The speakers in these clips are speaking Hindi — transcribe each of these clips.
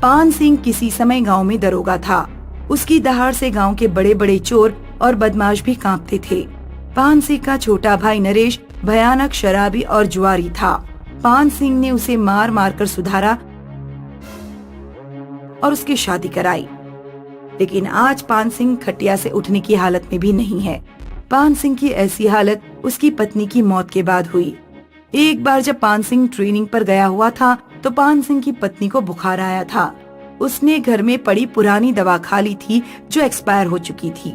पान सिंह किसी समय गांव में दरोगा था। उसकी दहाड़ से गांव के बड़े बड़े चोर और बदमाश भी कांपते थे। पान सिंह का छोटा भाई नरेश भयानक शराबी और जुआरी था। पान सिंह ने उसे मार मार कर सुधारा और उसकी शादी कराई। लेकिन आज पान सिंह खटिया से उठने की हालत में भी नहीं है। पान सिंह की ऐसी हालत उसकी पत्नी की मौत के बाद हुई। एक बार जब पान सिंह ट्रेनिंग पर गया हुआ था तो पान सिंह की पत्नी को बुखार आया था। उसने घर में पड़ी पुरानी दवा खा ली थी जो एक्सपायर हो चुकी थी।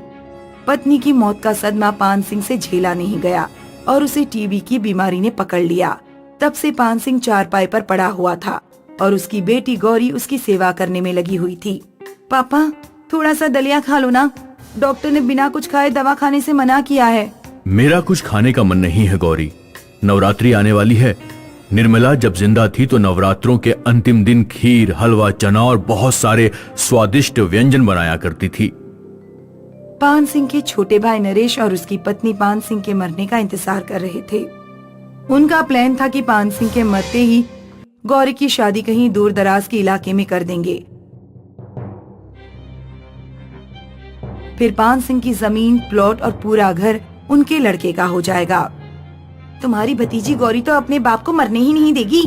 पत्नी की मौत का सदमा पान सिंह से झेला नहीं गया और उसे टीबी की बीमारी ने पकड़ लिया। तब से पान सिंह चारपाई पर पड़ा हुआ था और उसकी बेटी गौरी उसकी सेवा करने में लगी हुई थी। पापा, थोड़ा सा दलिया खा लो ना, डॉक्टर ने बिना कुछ खाए दवा खाने से मना किया है। मेरा कुछ खाने का मन नहीं है गौरी, नवरात्रि आने वाली है। निर्मला जब जिंदा थी तो नवरात्रों के अंतिम दिन खीर, हलवा, चना और बहुत सारे स्वादिष्ट व्यंजन बनाया करती थी। पान सिंह के छोटे भाई नरेश और उसकी पत्नी पान सिंह के मरने का इंतजार कर रहे थे। उनका प्लान था कि पान सिंह के मरते ही गौरी की शादी कहीं दूर दराज के इलाके में कर देंगे। फिर पान सिंह की जमीन, प्लॉट और पूरा घर उनके लड़के का हो जाएगा। तुम्हारी भतीजी गौरी तो अपने बाप को मरने ही नहीं देगी।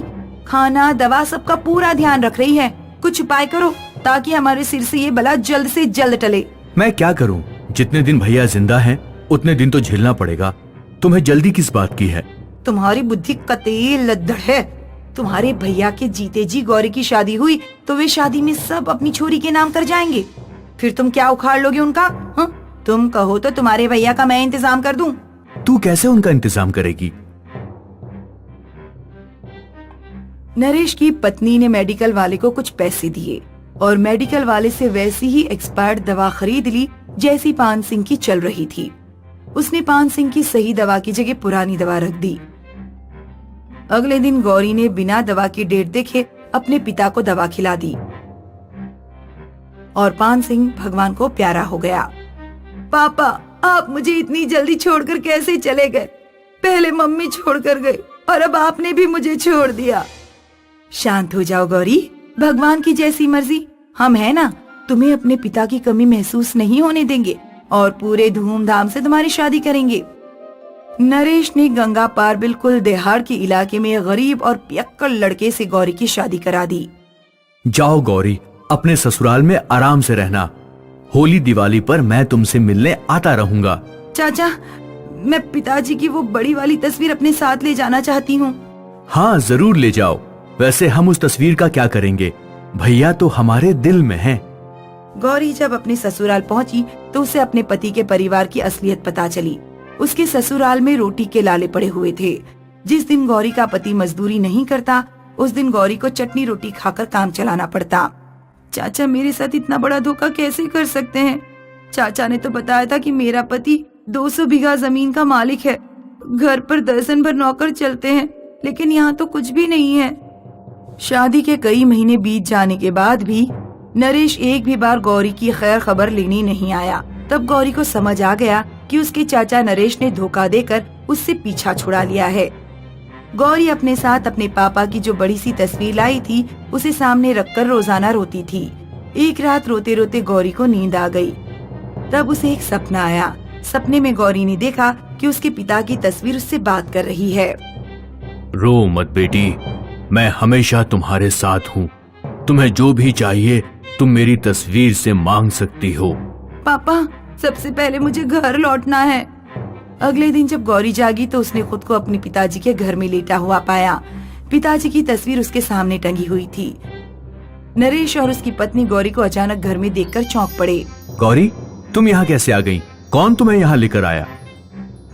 खाना, दवा सबका पूरा ध्यान रख रही है। कुछ उपाय करो ताकि हमारे सिर से ये बला जल्द से जल्द टले। मैं क्या करूं? जितने दिन भैया जिंदा हैं, उतने दिन तो झेलना पड़ेगा। तुम्हें जल्दी किस बात की है? तुम्हारी बुद्धि कतई लद्दड़ है। तुम्हारे भैया के जीते जी गौरी की शादी हुई तो वे शादी में सब अपनी छोरी के नाम कर जाएंगे। फिर तुम क्या उखाड़ लोगे उनका? तुम कहो तो तुम्हारे भैया का मैं इंतजाम कर दूं। तू कैसे उनका इंतजाम करेगी? नरेश की पत्नी ने मेडिकल वाले को कुछ पैसे दिए और मेडिकल वाले से वैसी ही एक्सपायर्ड दवा खरीद ली जैसी पान सिंह की चल रही थी। उसने पान सिंह की सही दवा की जगह पुरानी दवा रख दी। अगले दिन गौरी ने बिना दवा की डेट देखे अपने पिता को दवा खिला दी और पान सिंह भगवान को प्यारा हो गया। पापा, आप मुझे इतनी जल्दी छोड़कर कैसे चले गए? पहले मम्मी छोड़कर गई और अब आपने भी मुझे छोड़ दिया। शांत हो जाओ गौरी, भगवान की जैसी मर्जी। हम है ना, तुम्हें अपने पिता की कमी महसूस नहीं होने देंगे और पूरे धूमधाम से तुम्हारी शादी करेंगे। नरेश ने गंगा पार बिल्कुल देहाड़ के इलाके में गरीब और पियक्कड़ लड़के से गौरी की शादी करा दी। जाओ गौरी, अपने ससुराल में आराम से रहना। होली दिवाली पर मैं तुमसे मिलने आता रहूंगा। चाचा, मैं पिताजी की वो बड़ी वाली तस्वीर अपने साथ ले जाना चाहती हूँ। हाँ, जरूर ले जाओ। वैसे हम उस तस्वीर का क्या करेंगे? भैया तो हमारे दिल में हैं। गौरी जब अपने ससुराल पहुंची तो उसे अपने पति के परिवार की असलियत पता चली। उसके ससुराल में रोटी के लाले पड़े हुए थे। जिस दिन गौरी का पति मजदूरी नहीं करता उस दिन गौरी को चटनी रोटी खाकर काम चलाना पड़ता। चाचा मेरे साथ इतना बड़ा धोखा कैसे कर सकते हैं? चाचा ने तो बताया था कि मेरा पति 200 बीघा जमीन का मालिक है। घर पर दर्जन भर नौकर चलते हैं, लेकिन यहाँ तो कुछ भी नहीं है। शादी के कई महीने बीत जाने के बाद भी नरेश एक भी बार गौरी की खैर खबर लेने नहीं आया। तब गौरी को समझ आ गया कि उसके चाचा नरेश ने धोखा देकर उससे पीछा छुड़ा लिया है। गौरी अपने साथ अपने पापा की जो बड़ी सी तस्वीर लाई थी उसे सामने रखकर रोजाना रोती थी। एक रात रोते रोते गौरी को नींद आ गई। तब उसे एक सपना आया। सपने में गौरी ने देखा कि उसके पिता की तस्वीर उससे बात कर रही है। रो मत बेटी, मैं हमेशा तुम्हारे साथ हूँ। तुम्हें जो भी चाहिए तुम मेरी तस्वीर से मांग सकती हो। पापा, सबसे पहले मुझे घर लौटना है। अगले दिन जब गौरी जागी तो उसने खुद को अपने पिताजी के घर में लेटा हुआ पाया। पिताजी की तस्वीर उसके सामने टंगी हुई थी। नरेश और उसकी पत्नी गौरी को अचानक घर में देखकर चौंक पड़े। गौरी, तुम यहाँ कैसे आ गई? कौन तुम्हें यहाँ लेकर आया?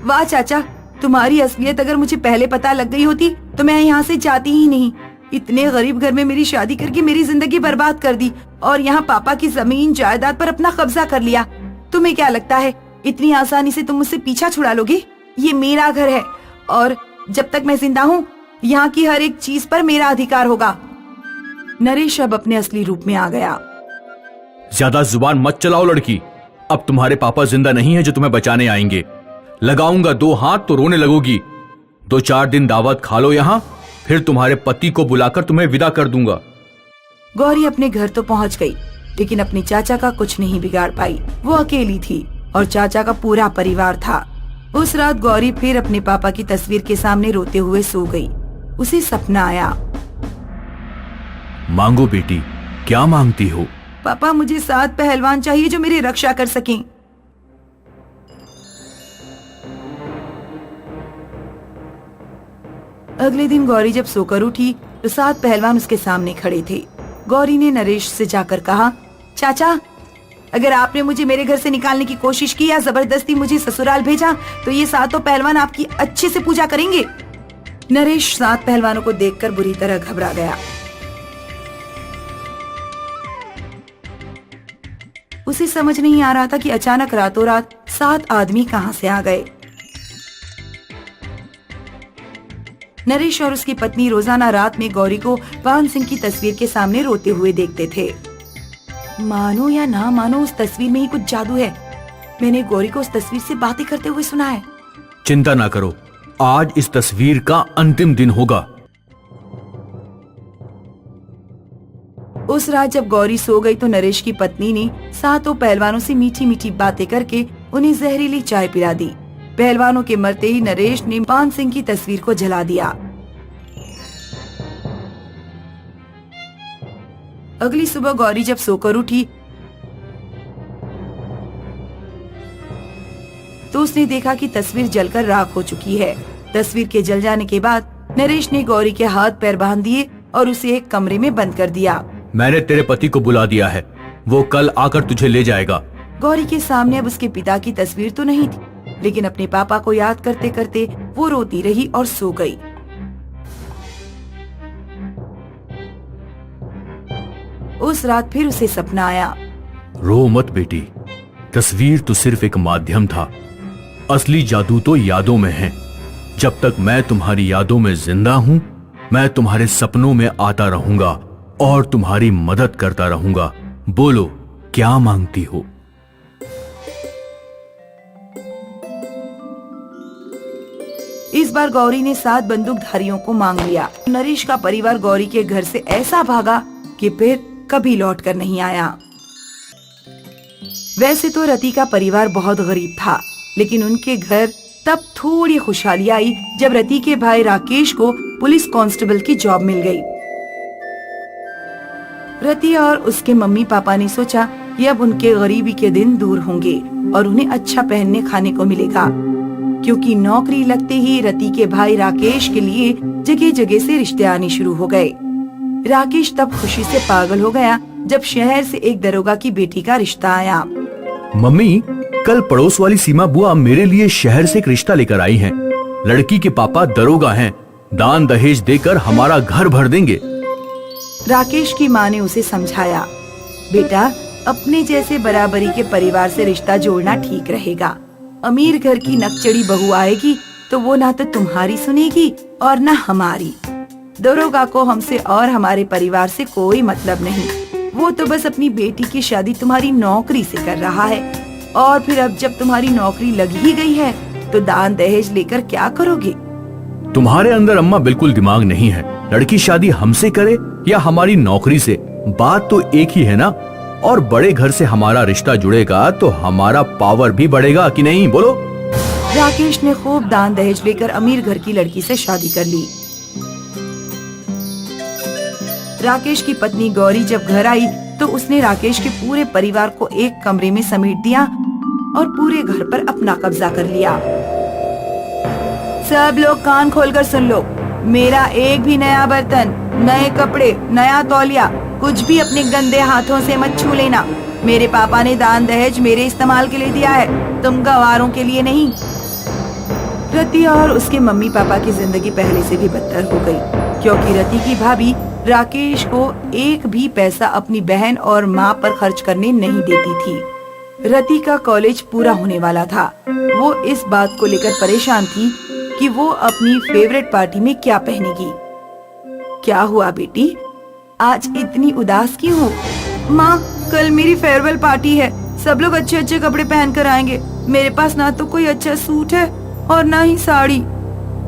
वाह चाचा, तुम्हारी असलियत अगर मुझे पहले पता लग गई होती तो मैं यहाँ से जाती ही नहीं। इतने गरीब घर में मेरी शादी करके मेरी जिंदगी बर्बाद कर दी और यहाँ पापा की जमीन जायदाद पर अपना कब्जा कर लिया। तुम्हें क्या लगता है इतनी आसानी से तुम मुझसे पीछा छुड़ा लोगे? ये मेरा घर है और जब तक मैं जिंदा हूँ यहाँ की हर एक चीज पर मेरा अधिकार होगा। नरेश अब अपने असली रूप में आ गया। ज्यादा जुबान मत चलाओ लड़की। अब तुम्हारे पापा जिंदा नहीं है जो तुम्हें बचाने आएंगे। लगाऊंगा 2 हाथ तो रोने लगोगी। 2-4 दिन दावत खा लो यहाँ, फिर तुम्हारे पति को बुलाकर तुम्हें विदा कर दूंगा। गौरी अपने घर तो पहुंच गई, लेकिन अपने चाचा का कुछ नहीं बिगाड़ पाई। वो अकेली थी और चाचा का पूरा परिवार था। उस रात गौरी फिर अपने पापा की तस्वीर के सामने रोते हुए सो गई। उसे सपना आया। मांगो बेटी, क्या मांगती हो? पापा, मुझे 7 पहलवान चाहिए जो मेरी रक्षा कर सकें। अगले दिन गौरी जब सोकर उठी तो 7 पहलवान उसके सामने खड़े थे। गौरी ने नरेश से जाकर कहा, चाचा, अगर आपने मुझे मेरे घर से निकालने की कोशिश की या जबरदस्ती मुझे ससुराल भेजा तो ये 7 पहलवान आपकी अच्छे से पूजा करेंगे। नरेश 7 पहलवानों को देखकर बुरी तरह घबरा गया। उसे समझ नहीं आ रहा था कि अचानक रातों रात 7 आदमी कहां से आ गए। नरेश और उसकी पत्नी रोजाना रात में गौरी को पान सिंह की तस्वीर के सामने रोते हुए देखते थे। मानो या ना मानो, उस तस्वीर में ही कुछ जादू है। मैंने गौरी को उस तस्वीर से बातें करते हुए सुना है। चिंता ना करो, आज इस तस्वीर का अंतिम दिन होगा। उस रात जब गौरी सो गई तो नरेश की पत्नी ने 7 पहलवानों से मीठी मीठी बातें करके उन्हें जहरीली चाय पिला दी। पहलवानों के मरते ही नरेश ने पान सिंह की तस्वीर को जला दिया। अगली सुबह गौरी जब सोकर उठी तो उसने देखा कि तस्वीर जलकर राख हो चुकी है। तस्वीर के जल जाने के बाद नरेश ने गौरी के हाथ पैर बांध दिए और उसे एक कमरे में बंद कर दिया। मैंने तेरे पति को बुला दिया है, वो कल आकर तुझे ले जाएगा। गौरी के सामने अब उसके पिता की तस्वीर तो नहीं थी, लेकिन अपने पापा को याद करते करते वो रोती रही और सो गई। उस रात फिर उसे सपना आया। रो मत बेटी, तस्वीर तो सिर्फ एक माध्यम था, असली जादू तो यादों में है। जब तक मैं तुम्हारी यादों में जिंदा हूं, मैं तुम्हारे सपनों में आता रहूंगा और तुम्हारी मदद करता रहूंगा। बोलो, क्या मांगती हो? इस बार गौरी ने 7 बंदूकधारियों को मांग लिया। नरेश का परिवार गौरी के घर से ऐसा भागा कि फिर कभी लौट कर नहीं आया। वैसे तो रति का परिवार बहुत गरीब था, लेकिन उनके घर तब थोड़ी खुशहाली आई जब रति के भाई राकेश को पुलिस कांस्टेबल की जॉब मिल गई। रति और उसके मम्मी पापा ने सोचा कि अब उनके गरीबी के दिन दूर होंगे और उन्हें अच्छा पहनने खाने को मिलेगा, क्योंकि नौकरी लगते ही रति के भाई राकेश के लिए जगह जगह से रिश्ते आने शुरू हो गए। राकेश तब खुशी से पागल हो गया जब शहर से एक दरोगा की बेटी का रिश्ता आया। मम्मी, कल पड़ोस वाली सीमा बुआ मेरे लिए शहर से एक रिश्ता लेकर आई हैं। लड़की के पापा दरोगा हैं, दान दहेज देकर हमारा घर भर देंगे। राकेश की माँ ने उसे समझाया, बेटा, अपने जैसे बराबरी के परिवार से रिश्ता जोड़ना ठीक रहेगा। अमीर घर की नकचड़ी बहू आएगी तो वो ना तो तुम्हारी सुनेगी और ना हमारी। दरोगा को हमसे और हमारे परिवार से कोई मतलब नहीं, वो तो बस अपनी बेटी की शादी तुम्हारी नौकरी से कर रहा है। और फिर अब जब तुम्हारी नौकरी लग ही गई है तो दान दहेज लेकर क्या करोगे? तुम्हारे अंदर अम्मा बिल्कुल दिमाग नहीं है। लड़की शादी हमसे करे या हमारी नौकरी से, बात तो एक ही है ना। और बड़े घर से हमारा रिश्ता जुड़ेगा तो हमारा पावर भी बढ़ेगा कि नहीं, बोलो? राकेश ने खूब दान दहेज लेकर अमीर घर की लड़की से शादी कर ली। राकेश की पत्नी गौरी जब घर आई तो उसने राकेश के पूरे परिवार को एक कमरे में समेट दिया और पूरे घर पर अपना कब्जा कर लिया। सब लोग कान खोलकर सुन लो, मेरा एक भी नया बर्तन, नए कपड़े, नया तौलिया, कुछ भी अपने गंदे हाथों से मत छू लेना। मेरे पापा ने दान दहेज मेरे इस्तेमाल के लिए दिया है, तुम गवारों के लिए नहीं। रति और उसके मम्मी पापा की जिंदगी पहले से भी बदतर हो गई, क्योंकि रति की भाभी राकेश को एक भी पैसा अपनी बहन और माँ पर खर्च करने नहीं देती थी। रति का कॉलेज पूरा होने वाला था। वो इस बात को लेकर परेशान थी कि वो अपनी फेवरेट पार्टी में क्या पहनेगी। क्या हुआ बेटी, आज इतनी उदास क्यों हो? माँ, कल मेरी फेयरवेल पार्टी है, सब लोग अच्छे अच्छे कपड़े पहन कर आएंगे। मेरे पास ना तो कोई अच्छा सूट है और ना ही साड़ी।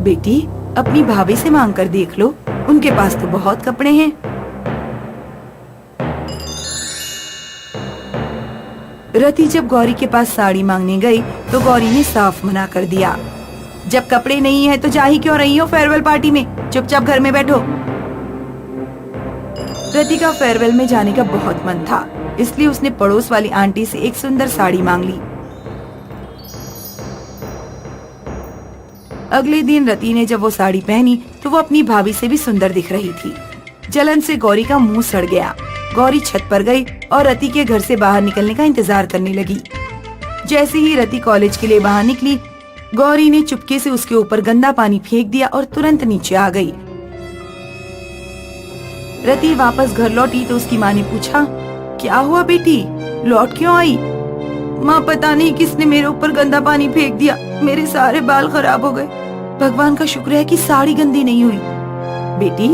बेटी, अपनी भाभी से मांग कर देख लो, उनके पास तो बहुत कपड़े हैं। रति जब गौरी के पास साड़ी मांगने गई तो गौरी ने साफ मना कर दिया। जब कपड़े नहीं है तो जा ही क्यों रही हो फेयरवेल पार्टी में, चुपचाप घर में बैठो। रति का फेयरवेल में जाने का बहुत मन था, इसलिए उसने पड़ोस वाली आंटी से एक सुंदर साड़ी मांग ली। अगले दिन रति ने जब वो साड़ी पहनी तो वो अपनी भाभी से भी सुंदर दिख रही थी। जलन से गौरी का मुंह सड़ गया। गौरी छत पर गई और रति के घर से बाहर निकलने का इंतजार करने लगी। जैसे ही रति कॉलेज के लिए बाहर निकली, गौरी ने चुपके से उसके ऊपर गंदा पानी फेंक दिया और तुरंत नीचे आ गई। रति वापस घर लौटी तो उसकी माँ ने पूछा, क्या हुआ बेटी, लौट क्यों आई? माँ पता नहीं किसने मेरे ऊपर गंदा पानी फेंक दिया, मेरे सारे बाल खराब हो गए। भगवान का शुक्र है कि साड़ी गंदी नहीं हुई। बेटी,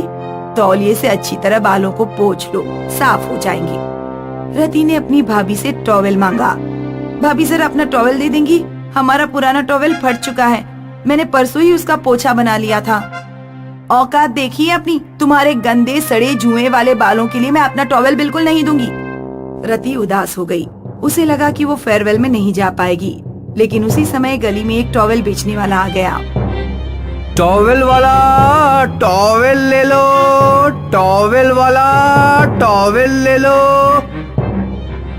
तौलिए से अच्छी तरह बालों को पोंछ लो, साफ हो जाएंगे। रति ने अपनी भाभी से टॉवेल मांगा। भाभी जरा अपना टॉवेल दे देंगी, हमारा पुराना टॉवेल फट चुका है, मैंने परसों ही उसका पोछा बना लिया था। औकात देखिए अपनी, तुम्हारे गंदे सड़े जुएं वाले बालों के लिए मैं अपना टॉवेल बिल्कुल नहीं दूंगी। रति उदास हो गई। उसे लगा कि वो फेयरवेल में नहीं जा पाएगी, लेकिन उसी समय गली में एक टॉवेल बेचने वाला आ गया। टॉवेल वाला टॉवेल ले लो, टॉवेल वाला टॉवेल ले लो।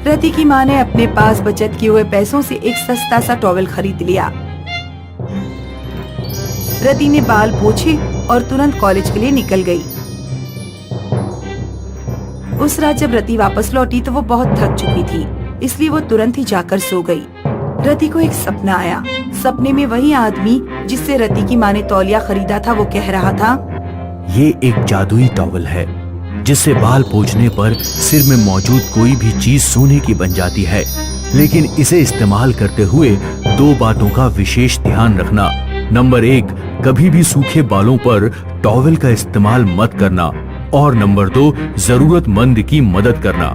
रति की माँ ने अपने पास बचत किए हुए पैसों से एक सस्ता सा टॉवेल खरीद लिया। रति ने बाल पोंछे और तुरंत कॉलेज के लिए निकल गई। उस रात जब रति वापस लौटी तो वो बहुत थक चुकी थी, इसलिए वो तुरंत ही जाकर सो गई। रति को एक सपना आया। सपने में वही आदमी जिससे रति की माँ ने तौलिया खरीदा था वो कह रहा था, ये एक जादुई टॉवल है जिससे बाल पोंछने पर सिर में मौजूद कोई भी चीज सोने की बन जाती है, लेकिन इसे इस्तेमाल करते हुए 2 बातों का विशेष ध्यान रखना। नंबर 1, कभी भी सूखे बालों पर टॉवल का इस्तेमाल मत करना, और नंबर 2, जरूरतमंद की मदद करना।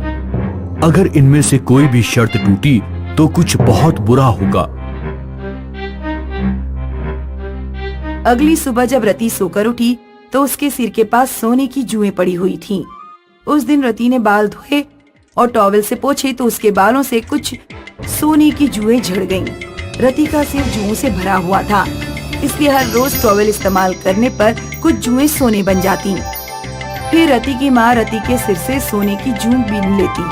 अगर इनमें से कोई भी शर्त टूटी तो कुछ बहुत बुरा होगा। अगली सुबह जब रति सोकर उठी तो उसके सिर के पास सोने की जुएं पड़ी हुई थीं। उस दिन रति ने बाल धोए और टॉवेल से पोंछे तो उसके बालों से कुछ सोने की जुएं झड़ गईं। रति का सिर जुओं से भरा हुआ था, इसलिए हर रोज टॉवेल इस्तेमाल करने पर कुछ जुएं सोने बन जाती। फिर रति की माँ रति के सिर से सोने की जूं बीन लेती।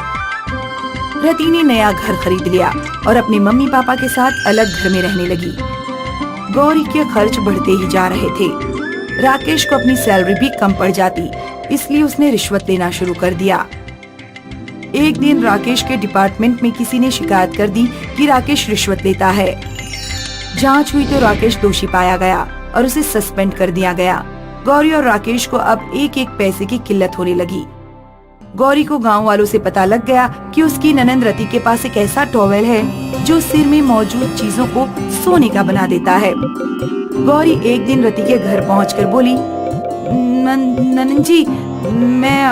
रति ने नया घर खरीद लिया और अपने मम्मी पापा के साथ अलग घर में रहने लगी। गौरी के खर्च बढ़ते ही जा रहे थे। राकेश को अपनी सैलरी भी कम पड़ जाती, इसलिए उसने रिश्वत लेना शुरू कर दिया। एक दिन राकेश के डिपार्टमेंट में किसी ने शिकायत कर दी कि राकेश रिश्वत लेता है। जांच हुई तो राकेश दोषी पाया गया और उसे सस्पेंड कर दिया गया। गौरी और राकेश को अब एक एक पैसे की किल्लत होने लगी। गौरी को गांव वालों से पता लग गया कि उसकी ननंद रति के पास एक ऐसा टॉवेल है जो सिर में मौजूद चीजों को सोने का बना देता है। गौरी एक दिन रति के घर पहुंचकर बोली, ननंद जी, मैं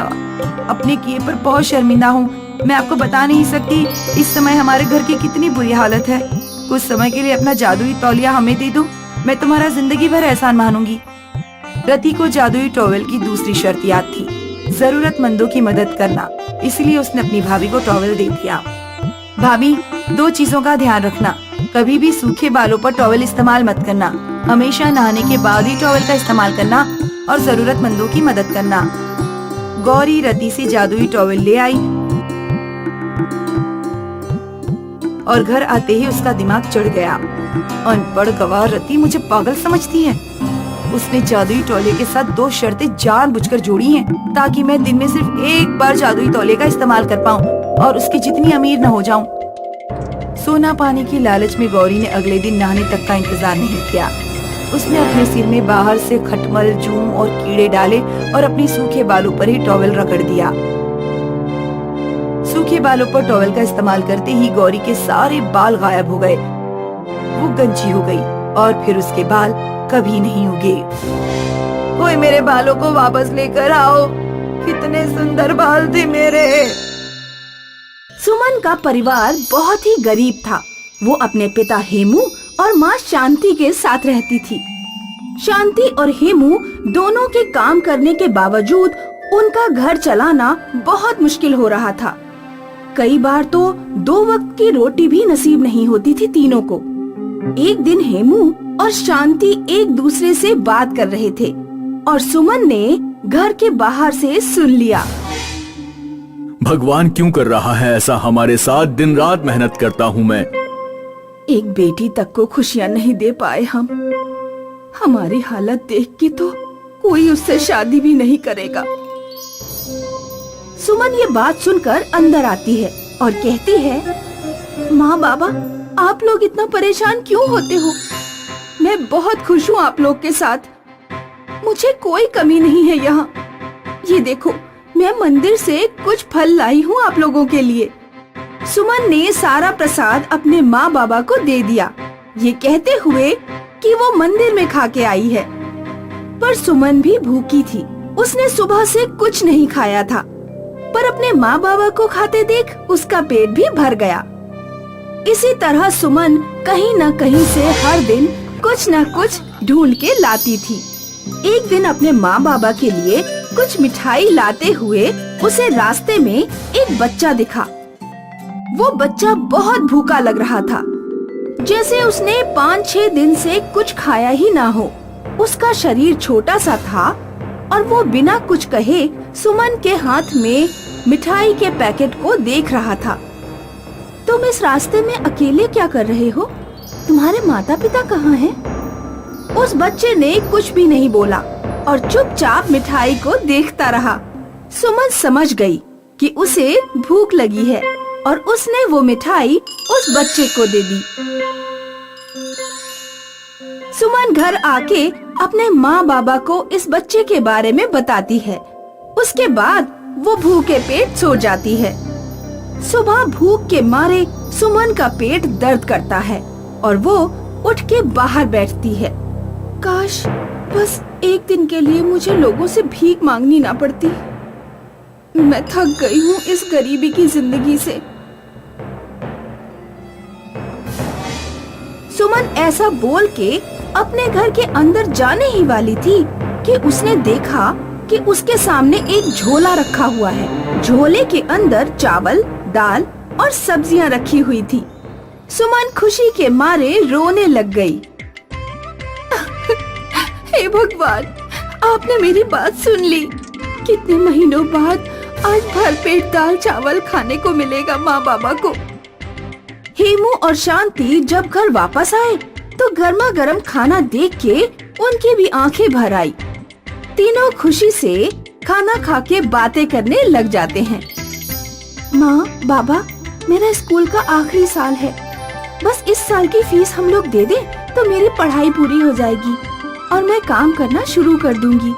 अपने किए पर बहुत शर्मिंदा हूँ। मैं आपको बता नहीं सकती इस समय हमारे घर की कितनी बुरी हालत है। कुछ समय के लिए अपना जादुई तौलिया हमें दे दो, मैं तुम्हारा जिंदगी भर एहसान मानूंगी। रति को जादुई टॉवेल की दूसरी शर्त याद थी, जरूरतमंदों की मदद करना, इसलिए उसने अपनी भाभी को टॉवेल दे दिया। भाभी, 2 चीजों का ध्यान रखना, कभी भी सूखे बालों पर टॉवेल इस्तेमाल मत करना, हमेशा नहाने के बाद ही टॉवेल का इस्तेमाल करना और जरूरतमंदों की मदद करना। गौरी रति से जादुई टॉवेल ले आई और घर आते ही उसका दिमाग चढ़ गया। अनपढ़ गवार रति मुझे पागल समझती है। उसने जादुई तौलिए के साथ 2 शर्तें जानबूझकर जोड़ी हैं, ताकि मैं दिन में सिर्फ एक बार जादुई तौलिए का इस्तेमाल कर पाऊं और उसकी जितनी अमीर न हो जाऊं। सोना पाने की लालच में गौरी ने अगले दिन नहाने तक का इंतजार नहीं किया। उसने अपने सिर में बाहर से खटमल, जूं और कीड़े डाले और अपने सूखे बालों पर ही टॉवेल रगड़ दिया। सूखे बालों पर टॉवेल का इस्तेमाल करते ही गौरी के सारे बाल गायब हो गए। वो गंजी हो गई और फिर उसके बाल कभी नहीं उगे। कोई मेरे बालों को वापस लेकर आओ, कितने सुंदर बाल थे मेरे। सुमन का परिवार बहुत ही गरीब था। वो अपने पिता हेमू और माँ शांति के साथ रहती थी। शांति और हेमू दोनों के काम करने के बावजूद उनका घर चलाना बहुत मुश्किल हो रहा था। कई बार तो 2 वक्त की रोटी भी नसीब नहीं होती थी तीनों को। एक दिन हेमू और शांति एक दूसरे से बात कर रहे थे और सुमन ने घर के बाहर से सुन लिया। भगवान क्यों कर रहा है ऐसा हमारे साथ? दिन रात मेहनत करता हूँ मैं। एक बेटी तक को खुशियाँ नहीं दे पाए हम। हमारी हालत देख के तो कोई उससे शादी भी नहीं करेगा। सुमन ये बात सुनकर अंदर आती है और कहती है, माँ बाबा, आप लोग इतना परेशान क्यों होते हो? मैं बहुत खुश हूँ आप लोग के साथ। मुझे कोई कमी नहीं है यहाँ। ये देखो, मैं मंदिर से कुछ फल लाई हूँ आप लोगों के लिए। सुमन ने सारा प्रसाद अपने माँ बाबा को दे दिया, ये कहते हुए कि वो मंदिर में खा के आई है। पर सुमन भी भूखी थी। उसने सुबह से कुछ नहीं खाया था, पर अपने माँ बाबा को खाते देख उसका पेट भी भर गया। इसी तरह सुमन कहीं न कहीं से हर दिन कुछ न कुछ ढूंढ के लाती थी। एक दिन अपने माँ बाबा के लिए कुछ मिठाई लाते हुए उसे रास्ते में एक बच्चा दिखा। वो बच्चा बहुत भूखा लग रहा था, जैसे उसने 5-6 दिन से कुछ खाया ही ना हो। उसका शरीर छोटा सा था और वो बिना कुछ कहे सुमन के हाथ में मिठाई के पैकेट को देख रहा था। तुम इस रास्ते में अकेले क्या कर रहे हो? तुम्हारे माता पिता कहाँ हैं? उस बच्चे ने कुछ भी नहीं बोला और चुपचाप मिठाई को देखता रहा। सुमन समझ गई कि उसे भूख लगी है और उसने वो मिठाई उस बच्चे को दे दी। सुमन घर आके अपने माँ बाबा को इस बच्चे के बारे में बताती है। उसके बाद वो भूखे पेट सो जाती है। सुबह भूख के मारे सुमन का पेट दर्द करता है और वो उठ के बाहर बैठती है। काश बस एक दिन के लिए मुझे लोगों से भीख मांगनी ना पड़ती। मैं थक गई हूँ इस गरीबी की जिंदगी से। सुमन ऐसा बोल के अपने घर के अंदर जाने ही वाली थी कि उसने देखा कि उसके सामने एक झोला रखा हुआ है। झोले के अंदर चावल, दाल और सब्जियां रखी हुई थी। सुमन खुशी के मारे रोने लग गई। हे भगवान, आपने मेरी बात सुन ली। कितने महीनों बाद आज भरपेट दाल चावल खाने को मिलेगा माँ बाबा को। हेमू और शांति जब घर वापस आए तो गर्मा गर्म खाना देख के उनकी भी आंखें भर आई। तीनों खुशी से खाना खा के बातें करने लग जाते हैं। माँ बाबा, मेरा स्कूल का आखिरी साल है। बस इस साल की फीस हम लोग दे दें तो मेरी पढ़ाई पूरी हो जाएगी और मैं काम करना शुरू कर दूंगी।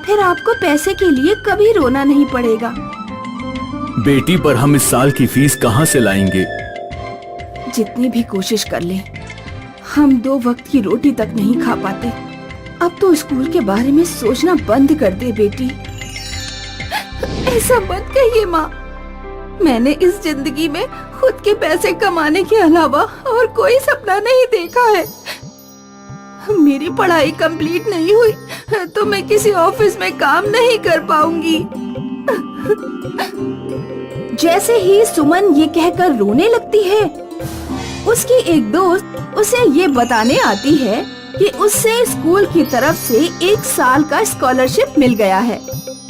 फिर आपको पैसे के लिए कभी रोना नहीं पड़ेगा। बेटी, पर हम इस साल की फीस कहाँ से लाएंगे? जितनी भी कोशिश कर लें, हम 2 वक्त की रोटी तक नहीं खा पाते। अब तो स्कूल के बारे में सोचना बंद कर दे बेटी। ऐसा मत कहिए माँ। मैंने इस जिंदगी में खुद के पैसे कमाने के अलावा और कोई सपना नहीं देखा है। मेरी पढ़ाई कंप्लीट नहीं हुई तो मैं किसी ऑफिस में काम नहीं कर पाऊंगी। जैसे ही सुमन ये कहकर रोने लगती है, उसकी एक दोस्त उसे ये बताने आती है कि उससे स्कूल की तरफ से 1 साल का स्कॉलरशिप मिल गया है।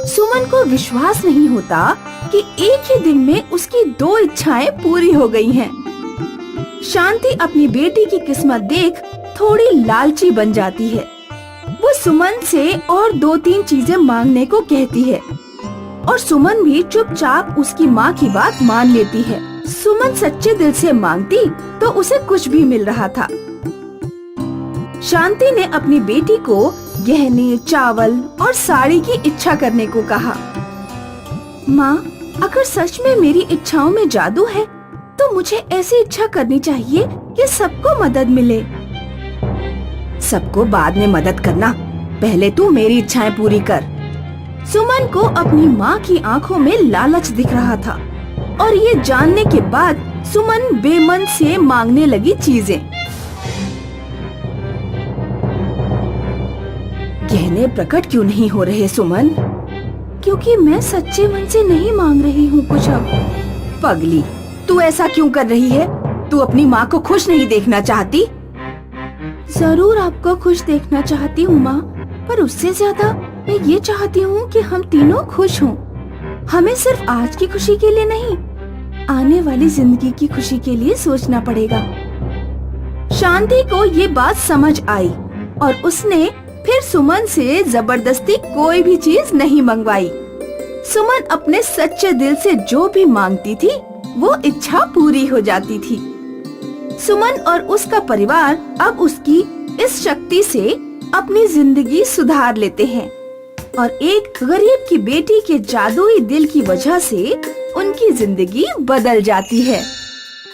सुमन को विश्वास नहीं होता कि एक ही दिन में उसकी 2 इच्छाएं पूरी हो गई हैं। शांति अपनी बेटी की किस्मत देख थोड़ी लालची बन जाती है। वो सुमन से और 2-3 चीजें मांगने को कहती है और सुमन भी चुपचाप उसकी माँ की बात मान लेती है। सुमन सच्चे दिल से मांगती तो उसे कुछ भी मिल रहा था। शांति ने अपनी बेटी को गहने, चावल और साड़ी की इच्छा करने को कहा। माँ, अगर सच में मेरी इच्छाओं में जादू है तो मुझे ऐसी इच्छा करनी चाहिए कि सबको मदद मिले। सबको बाद में मदद करना, पहले तू मेरी इच्छाएं पूरी कर। सुमन को अपनी माँ की आंखों में लालच दिख रहा था और ये जानने के बाद सुमन बेमन से मांगने लगी चीजें। गहने प्रकट क्यों नहीं हो रहे सुमन? क्योंकि मैं सच्चे मन से नहीं मांग रही हूँ कुछ अब। पगली, तू ऐसा क्यों कर रही है? तू अपनी माँ को खुश नहीं देखना चाहती? जरूर आपको खुश देखना चाहती हूँ माँ, पर उससे ज्यादा मैं ये चाहती हूँ कि हम तीनों खुश हों। हमें सिर्फ आज की खुशी के लिए नहीं, आने वाली जिंदगी की खुशी के लिए सोचना पड़ेगा। शांति को ये बात समझ आई और उसने फिर सुमन से जबरदस्ती कोई भी चीज नहीं मंगवाई। सुमन अपने सच्चे दिल से जो भी मांगती थी वो इच्छा पूरी हो जाती थी। सुमन और उसका परिवार अब उसकी इस शक्ति से अपनी जिंदगी सुधार लेते हैं और एक गरीब की बेटी के जादुई दिल की वजह से उनकी जिंदगी बदल जाती है।